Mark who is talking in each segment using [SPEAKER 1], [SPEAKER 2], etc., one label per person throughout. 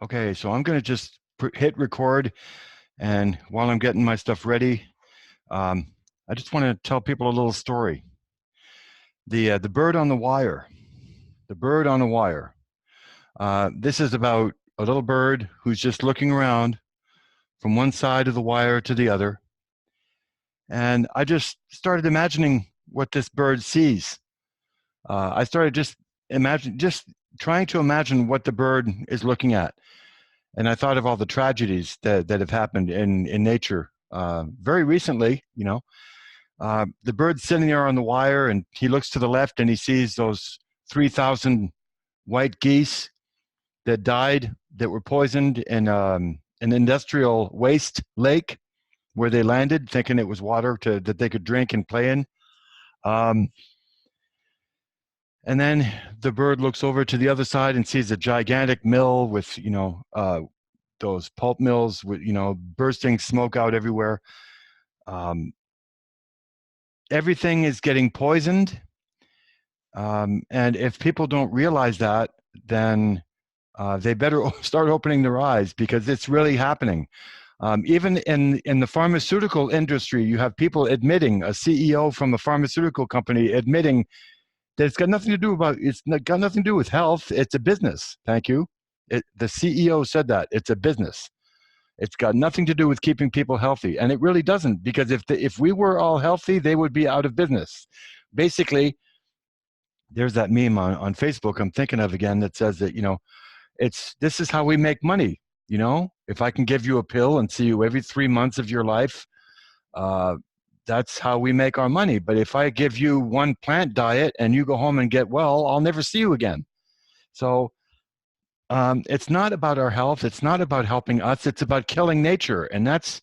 [SPEAKER 1] Okay, so I'm going to just hit record, and while I'm getting my stuff ready, um, I just want to tell people a little story. The bird on the wire. The bird on the wire. This is about a little bird who's just looking around from one side of the wire to the other, and I just started imagining what this bird sees. I started just trying to imagine what the bird is looking at. And I thought of all the tragedies that have happened in nature very recently. The bird's sitting there on the wire, and he looks to the left, and he sees those 3,000 white geese that died, that were poisoned in an industrial waste lake where they landed, thinking it was water that they could drink and play in. Um, and then the bird looks over to the other side and sees a gigantic mill with, those pulp mills with, bursting smoke out everywhere. Um, Everything is getting poisoned. And if people don't realize that, then they better start opening their eyes, because it's really happening. Even in the pharmaceutical industry, you have people admitting, a CEO from a pharmaceutical company admitting that it's got nothing to do with health. It's a business. Thank you. The CEO said that it's a business. It's got nothing to do with keeping people healthy, and it really doesn't. Because if we were all healthy, they would be out of business. Basically, there's that meme on Facebook I'm thinking of again that says that this is how we make money. If I can give you a pill and see you every 3 months of your life, uh, that's how we make our money. But if I give you one plant diet and you go home and get well, I'll never see you again. So it's not about our health. It's not about helping us. It's about killing nature. And that's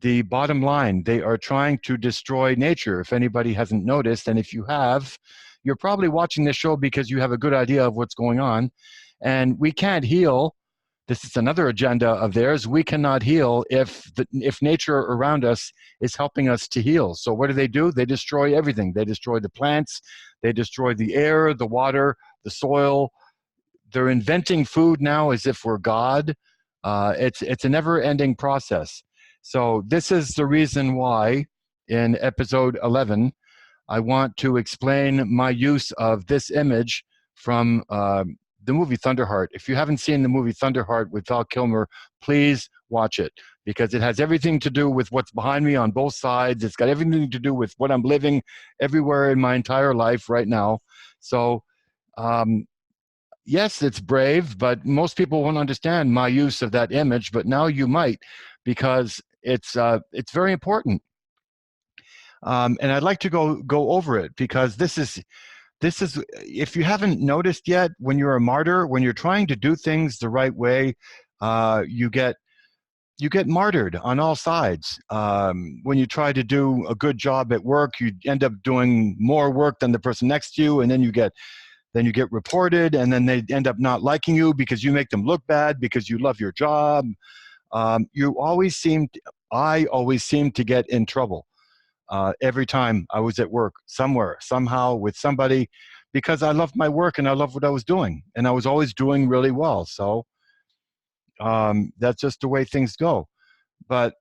[SPEAKER 1] the bottom line. They are trying to destroy nature, if anybody hasn't noticed. And if you have, you're probably watching this show because you have a good idea of what's going on. And we can't heal. This is another agenda of theirs. We cannot heal if nature around us is helping us to heal. So what do? They destroy everything. They destroy the plants. They destroy the air, the water, the soil. They're inventing food now as if we're God. It's a never-ending process. So this is the reason why in episode 11, I want to explain my use of this image from the movie Thunderheart. If you haven't seen the movie Thunderheart with Val Kilmer, please watch it, because it has everything to do with what's behind me on both sides. It's got everything to do with what I'm living everywhere in my entire life right now. So yes, it's brave, but most people won't understand my use of that image. But now you might, because it's very important. And I'd like to go over it, because this is, if you haven't noticed yet, when you're a martyr, when you're trying to do things the right way, you get martyred on all sides. When you try to do a good job at work, you end up doing more work than the person next to you, and then you get reported, and then they end up not liking you because you make them look bad because you love your job. I always seem to get in trouble every time I was at work, somewhere, somehow, with somebody, because I loved my work and I loved what I was doing, and I was always doing really well. So that's just the way things go. But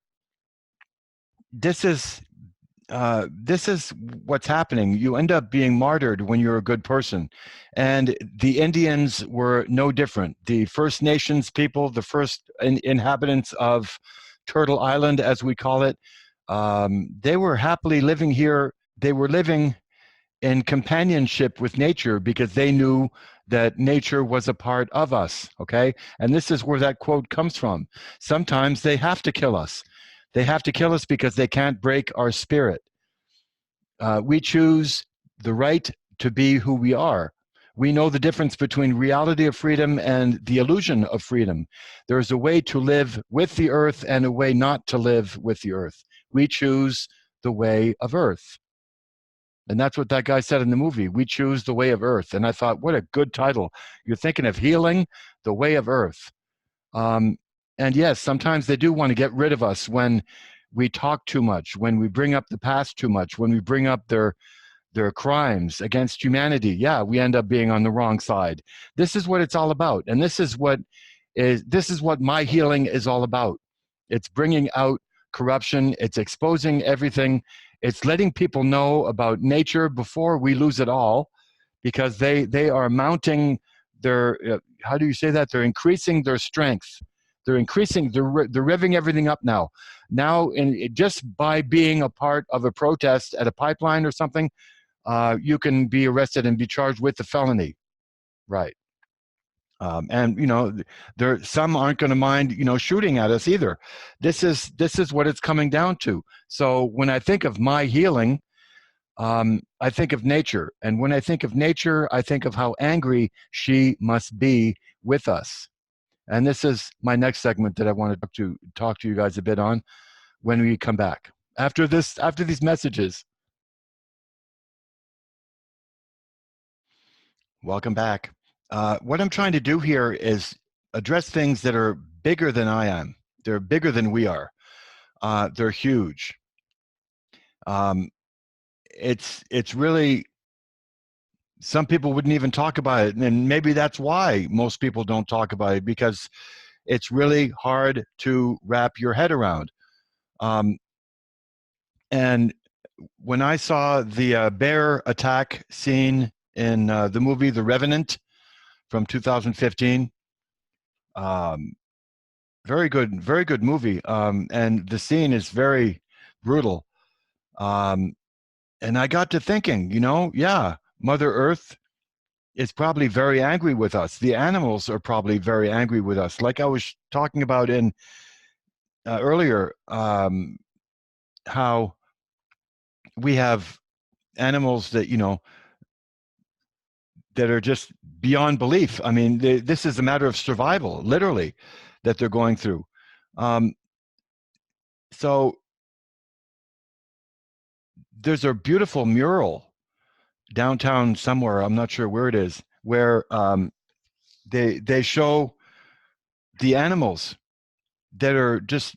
[SPEAKER 1] this is what's happening. You end up being martyred when you're a good person. And the Indians were no different. The First Nations people, the first inhabitants of Turtle Island, as we call it, they were happily living here. They were living in companionship with nature because they knew that nature was a part of us, okay? And this is where that quote comes from. Sometimes they have to kill us. They have to kill us because they can't break our spirit. We choose the right to be who we are. We know the difference between reality of freedom and the illusion of freedom. There's a way to live with the earth and a way not to live with the earth. We choose the way of earth. And that's what that guy said in the movie. We choose the way of earth. And I thought, what a good title. You're thinking of healing, the way of earth. And yes, sometimes they do want to get rid of us when we talk too much, when we bring up the past too much, when we bring up their crimes against humanity. Yeah, we end up being on the wrong side. This is what it's all about. And this is what this is what my healing is all about. It's bringing out corruption. It's exposing everything. It's letting people know about nature before we lose it all, because they are mounting their, how do you say that? They're increasing their strength. They're revving everything up now. Now, just by being a part of a protest at a pipeline or something, you can be arrested and be charged with a felony. Right. And some aren't going to mind shooting at us either. This is what it's coming down to. So when I think of my healing, I think of nature, and when I think of nature, I think of how angry she must be with us. And this is my next segment that I wanted to talk to you guys a bit on when we come back after these messages. Welcome back. What I'm trying to do here is address things that are bigger than I am. They're bigger than we are. They're huge. It's really, some people wouldn't even talk about it, and maybe that's why most people don't talk about it, because it's really hard to wrap your head around. And when I saw the bear attack scene in the movie The Revenant from 2015, very good movie, and the scene is very brutal. And I got to thinking, yeah, Mother Earth is probably very angry with us. The animals are probably very angry with us. Like I was talking about in earlier, how we have animals that, that are just beyond belief. I mean, this is a matter of survival, literally, that they're going through. So there's a beautiful mural downtown somewhere, I'm not sure where it is, where they show the animals that are just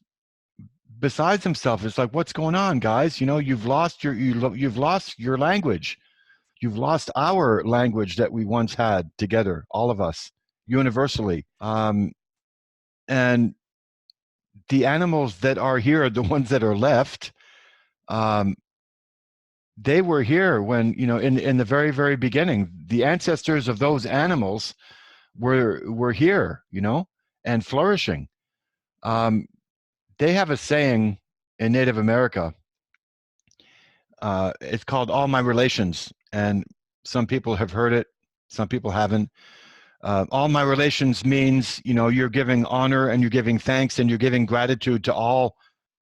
[SPEAKER 1] besides themselves. It's like, what's going on, guys? You've lost your language. You've lost our language that we once had together, all of us, universally. And the animals that are here, the ones that are left, they were here when, in the very, very beginning. The ancestors of those animals were here, and flourishing. They have a saying in Native America. It's called "All My Relations," and some people have heard it, some people haven't. All my relations means, you're giving honor and you're giving thanks and you're giving gratitude to all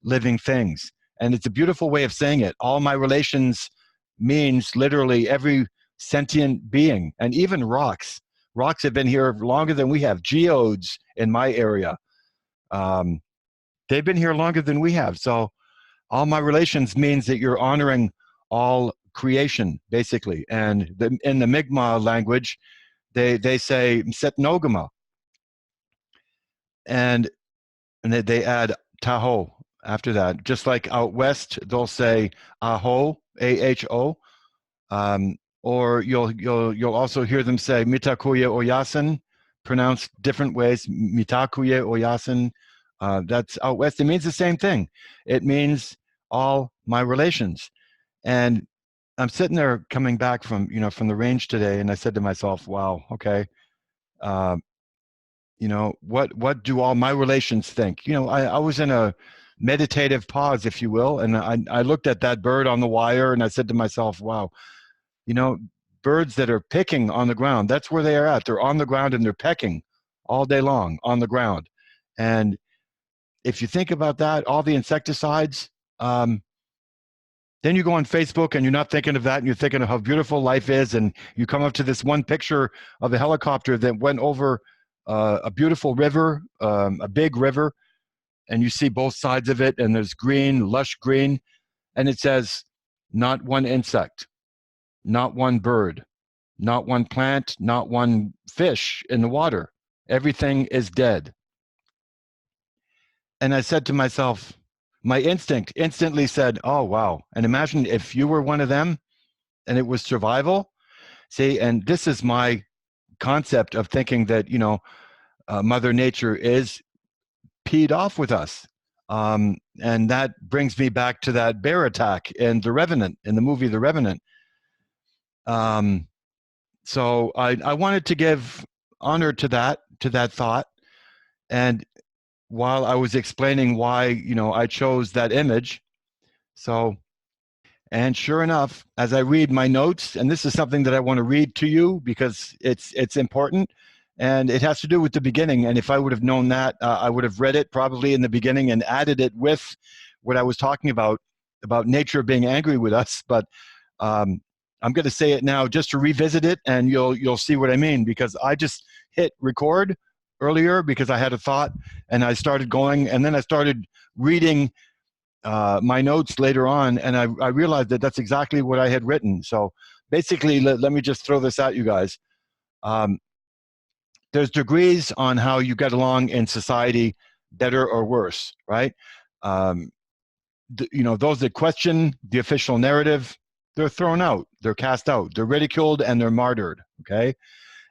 [SPEAKER 1] living things. And it's a beautiful way of saying it. All my relations means literally every sentient being, and even rocks. Rocks have been here longer than we have. Geodes in my area, they've been here longer than we have. So all my relations means that you're honoring all creation, basically. And in the Mi'kmaq language, they say Setnogama, and they add Tahoe after that. Just like out west, they'll say Aho, AHO, or you'll also hear them say Mitakuye Oyasin, pronounced different ways. Mitakuye Oyasin. That's out west. It means the same thing. It means all my relations. And I'm sitting there coming back from the range today, and I said to myself, "Wow, okay, what do all my relations think?" I was in a meditative pause, if you will, and I looked at that bird on the wire, and I said to myself, "Wow, birds that are picking on the ground, that's where they are at. They're on the ground and they're pecking all day long on the ground." And if you think about that, all the insecticides. Then you go on Facebook and you're not thinking of that, and you're thinking of how beautiful life is, and you come up to this one picture of a helicopter that went over a beautiful river, a big river, and you see both sides of it, and there's green, lush green, and it says, not one insect, not one bird, not one plant, not one fish in the water. Everything is dead. And I said to myself, my instinct instantly said, oh, wow. And imagine if you were one of them and it was survival. See, and this is my concept of thinking that, Mother Nature is peed off with us. And that brings me back to that bear attack in The Revenant, in the movie The Revenant. So I wanted to give honor to that thought. And while I was explaining why, I chose that image. So, and sure enough, as I read my notes, and this is something that I want to read to you because it's important, and it has to do with the beginning. And if I would have known that, I would have read it probably in the beginning and added it with what I was talking about nature being angry with us. But I'm going to say it now just to revisit it, and you'll see what I mean, because I just hit record earlier because I had a thought, and I started going, and then I started reading my notes later on, and I realized that that's exactly what I had written. So basically, let me just throw this at you guys. There's degrees on how you get along in society, better or worse, right? Those that question the official narrative, they're thrown out, they're cast out, they're ridiculed, and they're martyred, okay?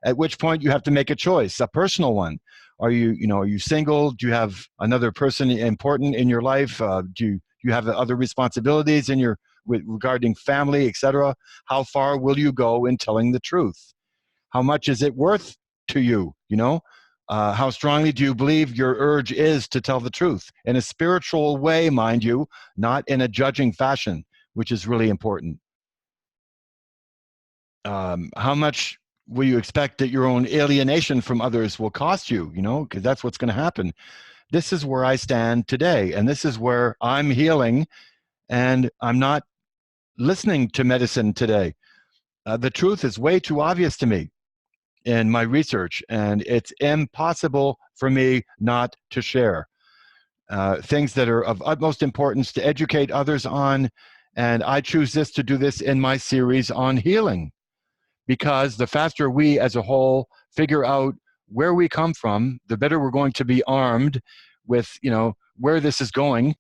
[SPEAKER 1] At which point you have to make a choice, a personal one. Are you single? Do you have another person important in your life? Do you have other responsibilities regarding family, etc.? How far will you go in telling the truth? How much is it worth to you? How strongly do you believe your urge is to tell the truth? In a spiritual way, mind you, not in a judging fashion, which is really important. How much will you expect that your own alienation from others will cost you, because that's what's going to happen. This is where I stand today, and this is where I'm healing, and I'm not listening to medicine today. The truth is way too obvious to me in my research, and it's impossible for me not to share things that are of utmost importance to educate others on, and I choose to do this in my series on healing. Because the faster we as a whole figure out where we come from, the better we're going to be armed with, where this is going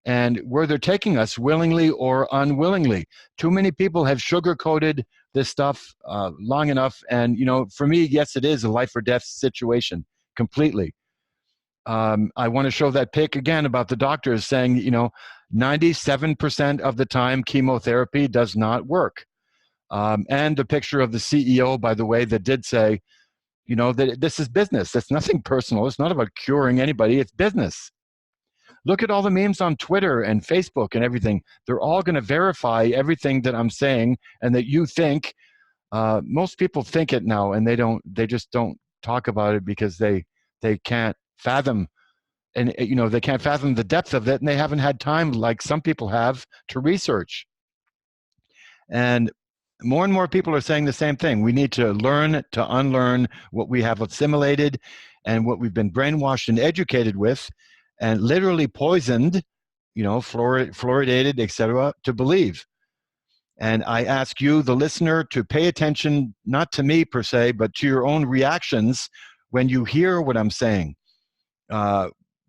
[SPEAKER 1] and where they're taking us, willingly or unwillingly. Too many people have sugar-coated this stuff long enough. And, for me, yes, it is a life or death situation, completely. I want to show that pic again about the doctors saying, 97% of the time chemotherapy does not work. And the picture of the CEO, by the way, that did say, that this is business. It's nothing personal. It's not about curing anybody. It's business. Look at all the memes on Twitter and Facebook and everything. They're all going to verify everything that I'm saying and that you think. Most people think it now, and they just don't talk about it because they can't fathom, and they can't fathom the depth of it, and they haven't had time, like some people have, to research. And more and more people are saying the same thing. We need to learn to unlearn what we have assimilated and what we've been brainwashed and educated with, and literally poisoned, fluoridated, etc., to believe. And I ask you, the listener, to pay attention, not to me per se, but to your own reactions when you hear what I'm saying.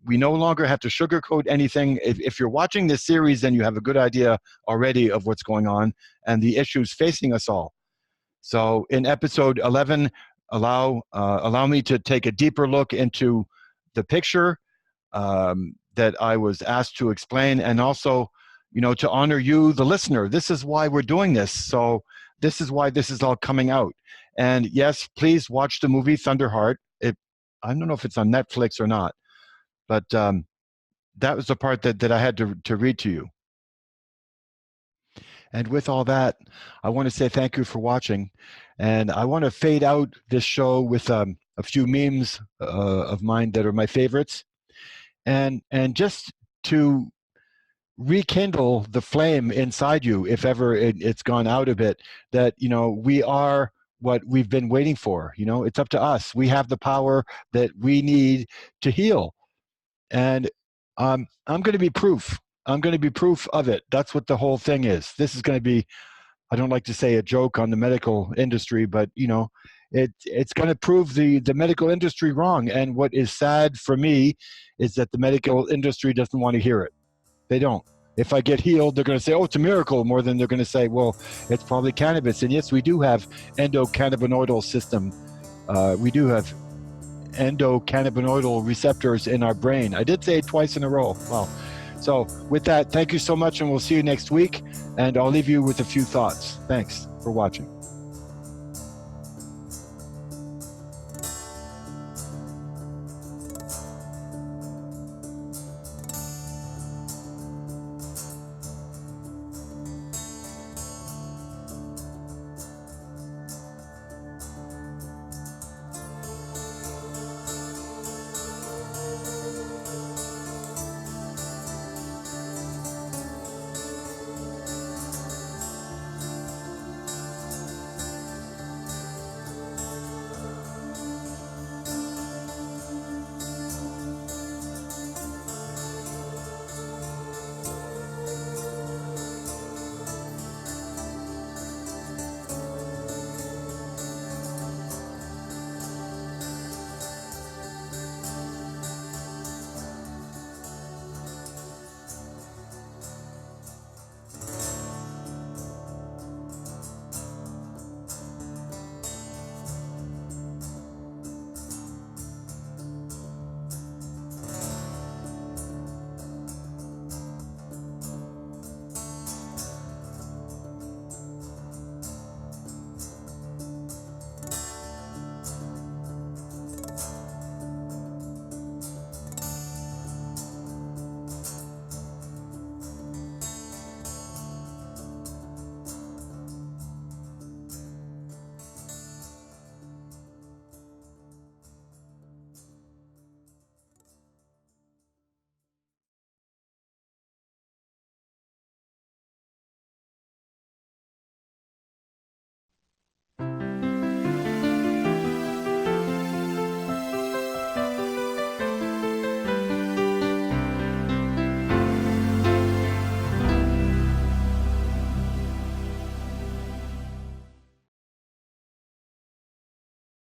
[SPEAKER 1] We no longer have to sugarcoat anything. If you're watching this series, then you have a good idea already of what's going on and the issues facing us all. So in episode 11, allow me to take a deeper look into the picture that I was asked to explain, and also, to honor you, the listener. This is why we're doing this. So this is why this is all coming out. And yes, please watch the movie Thunderheart. I don't know if it's on Netflix or not, but that was the part that I had to read to you. And with all that, I want to say thank you for watching. And I want to fade out this show with a few memes of mine that are my favorites. And just to rekindle the flame inside you, if ever it's gone out a bit, that, we are what we've been waiting for. It's up to us. We have the power that we need to heal. And I'm going to be proof. I'm going to be proof of it. That's what the whole thing is. This is going to be, I don't like to say a joke on the medical industry, but, it's going to prove the medical industry wrong. And what is sad for me is that the medical industry doesn't want to hear it. They don't. If I get healed, they're going to say, oh, it's a miracle, more than they're going to say, well, it's probably cannabis. And yes, we do have endocannabinoidal system. We do have endocannabinoidal receptors in our brain. I did say it twice in a row. Wow. So with that, thank you so much, and we'll see you next week. And I'll leave you with a few thoughts. Thanks for watching.